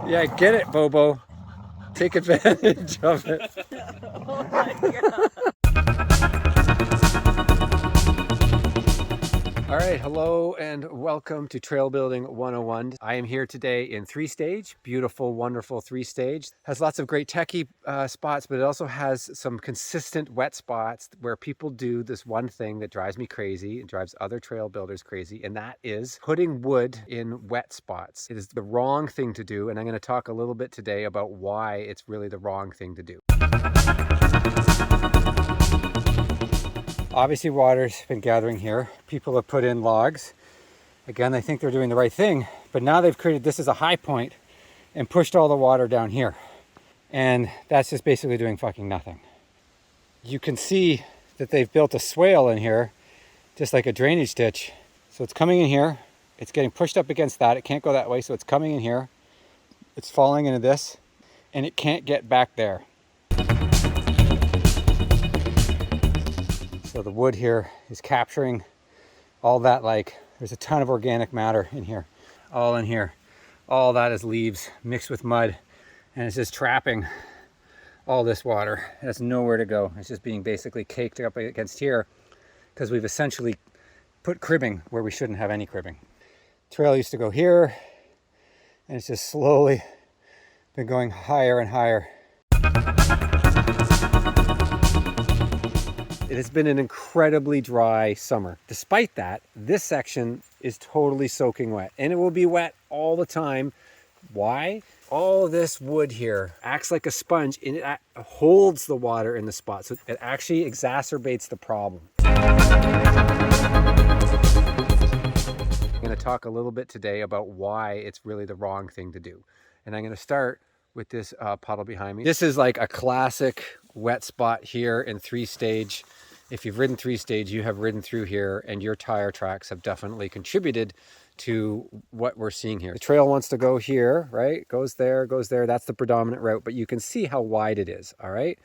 Yeah, get it, Bobo. Take advantage of it. Oh my god. All right, hello and welcome to Trail Building 101. I am here today in 3-stage, beautiful, wonderful 3-stage. Has lots of great techie spots, but it also has some consistent wet spots where people do this one thing that drives me crazy and drives other trail builders crazy, and that is putting wood in wet spots. It is the wrong thing to do, and I'm going to talk a little bit today about why it's really the wrong thing to do. Obviously water's been gathering here. People have put in logs. Again, I think they're doing the right thing, but now they've created this as a high point and pushed all the water down here. And that's just basically doing fucking nothing. You can see that they've built a swale in here, just like a drainage ditch. So it's coming in here, it's getting pushed up against that. It can't go that way, so it's coming in here. It's falling into this, and it can't get back there. So the wood here is capturing all that, like there's a ton of organic matter in here, all in here. All that is leaves mixed with mud, and it's just trapping all this water. It has nowhere to go. It's just being basically caked up against here because we've essentially put cribbing where we shouldn't have any cribbing. Trail used to go here, and it's just slowly been going higher and higher. It has been an incredibly dry summer. Despite that, this section is totally soaking wet, and it will be wet all the time. Why? All this wood here acts like a sponge, and it holds the water in the spot, so it actually exacerbates the problem. I'm going to talk a little bit today about why it's really the wrong thing to do. And I'm going to start with this puddle behind me. This is like a classic wet spot here in 3-stage. If you've ridden 3-stage, you have ridden through here, and your tire tracks have definitely contributed to what we're seeing here. The trail wants to go here, right? Goes there, that's the predominant route, but you can see how wide it is, all right?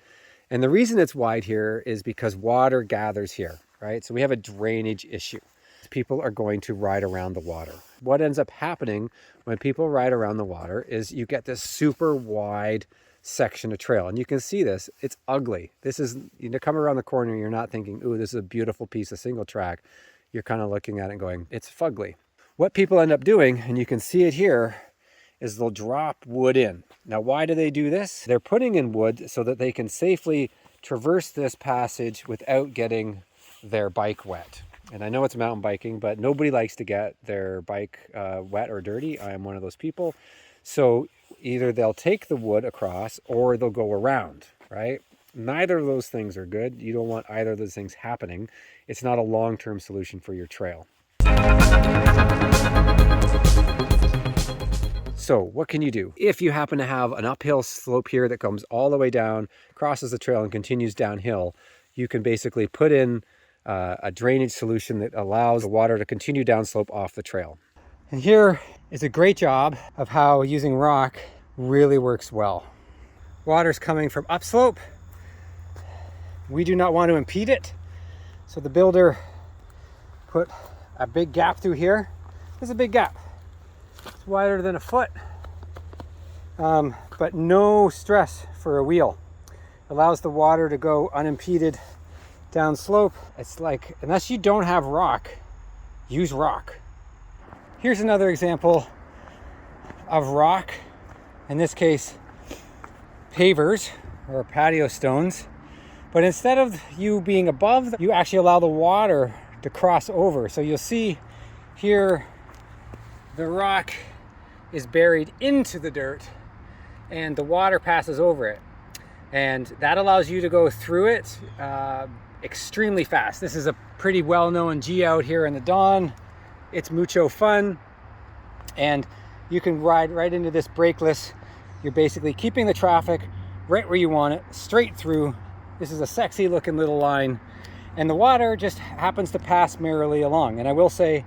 And the reason it's wide here is because water gathers here, right? So we have a drainage issue. People are going to ride around the water. What ends up happening when people ride around the water is you get this super wide section of trail, and you can see this. It's ugly. This is, you come around the corner, you're not thinking, ooh, this is a beautiful piece of single track. You're kind of looking at it and going, it's fugly. What people end up doing, and you can see it here, is they'll drop wood in. Now, why do they do this? They're putting in wood so that they can safely traverse this passage without getting their bike wet. And I know it's mountain biking, but nobody likes to get their bike wet or dirty. I am one of those people. So either they'll take the wood across or they'll go around, right? Neither of those things are good. You don't want either of those things happening. It's not a long-term solution for your trail. So what can you do? If you happen to have an uphill slope here that comes all the way down, crosses the trail and continues downhill, you can basically put in a drainage solution that allows the water to continue downslope off the trail. And here is a great job of how using rock really works well. Water's coming from upslope. We do not want to impede it. So the builder put a big gap through here. There's a big gap. It's wider than a foot, but no stress for a wheel. Allows the water to go unimpeded down slope. It's like, unless you don't have rock, use rock. Here's another example of rock, in this case pavers or patio stones, but instead of you being above, you actually allow the water to cross over. So you'll see here the rock is buried into the dirt and the water passes over it, and that allows you to go through it extremely fast. This is a pretty well-known G out here in the Don. It's mucho fun, and you can ride right into this brakeless. You're basically keeping the traffic right where you want it, straight through. This is a sexy looking little line, and the water just happens to pass merrily along. And I will say,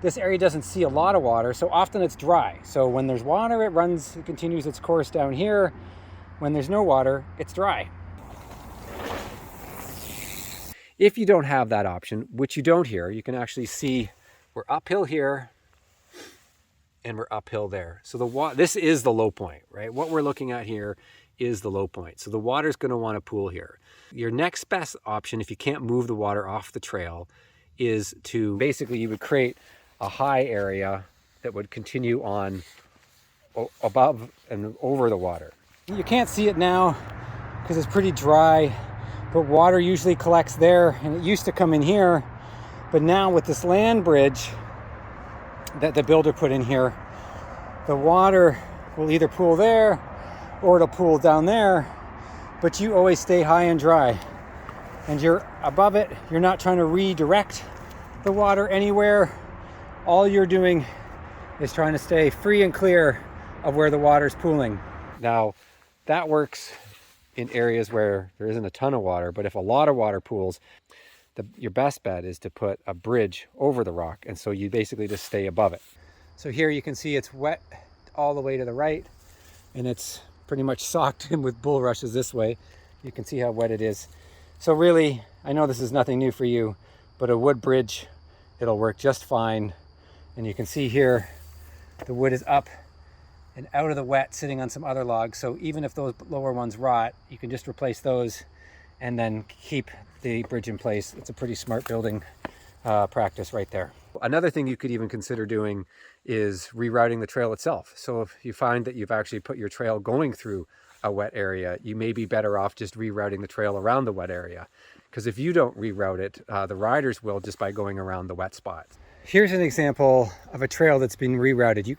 this area doesn't see a lot of water, so often it's dry. So when there's water, it continues its course down here. When there's no water, it's dry. If you don't have that option, which you don't here, you can actually see we're uphill here, and we're uphill there. So this is the low point, right? What we're looking at here is the low point. So the water's going to want to pool here. Your next best option, if you can't move the water off the trail, is to basically you would create a high area that would continue on above and over the water. You can't see it now because it's pretty dry, but water usually collects there, and it used to come in here. But now with this land bridge that the builder put in here, the water will either pool there or it'll pool down there, but you always stay high and dry. And you're above it, you're not trying to redirect the water anywhere. All you're doing is trying to stay free and clear of where the water's pooling. Now, that works in areas where there isn't a ton of water, but if a lot of water pools, your best bet is to put a bridge over the rock, and so you basically just stay above it. So here you can see it's wet all the way to the right, and it's pretty much socked in with bulrushes this way. You can see how wet it is. So really, I know this is nothing new for you, but a wood bridge, it'll work just fine. And you can see here, the wood is up and out of the wet, sitting on some other logs. So even if those lower ones rot, you can just replace those and then keep the bridge in place. It's a pretty smart building practice right there. Another thing you could even consider doing is rerouting the trail itself. So if you find that you've actually put your trail going through a wet area, you may be better off just rerouting the trail around the wet area. Because if you don't reroute it, the riders will, just by going around the wet spot. Here's an example of a trail that's been rerouted.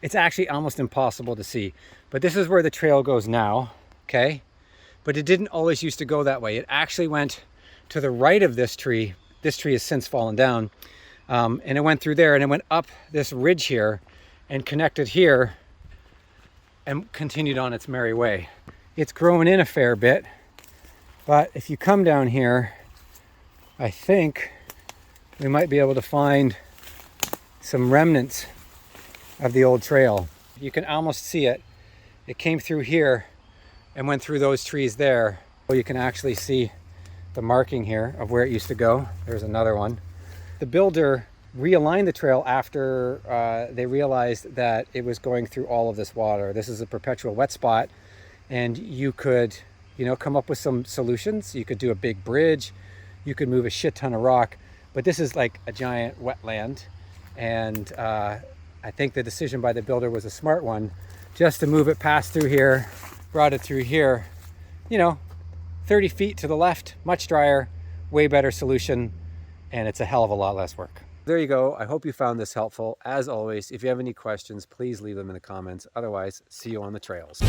It's actually almost impossible to see, but this is where the trail goes now, okay? But it didn't always used to go that way. It actually went to the right of this tree. This tree has since fallen down, and it went through there, and it went up this ridge here and connected here and continued on its merry way. It's grown in a fair bit, but if you come down here, I think we might be able to find some remnants of the old trail. You can almost see it. It came through here and went through those trees there. You can actually see the marking here of where it used to go. There's another one. The builder realigned the trail after they realized that it was going through all of this water. This is a perpetual wet spot, and you could, come up with some solutions. You could do a big bridge, you could move a shit ton of rock, but this is like a giant wetland, and I think the decision by the builder was a smart one, just to move it past through here, brought it through here, 30 feet to the left, much drier, way better solution, and it's a hell of a lot less work. There you go. I hope you found this helpful. As always, if you have any questions, please leave them in the comments. Otherwise, see you on the trails.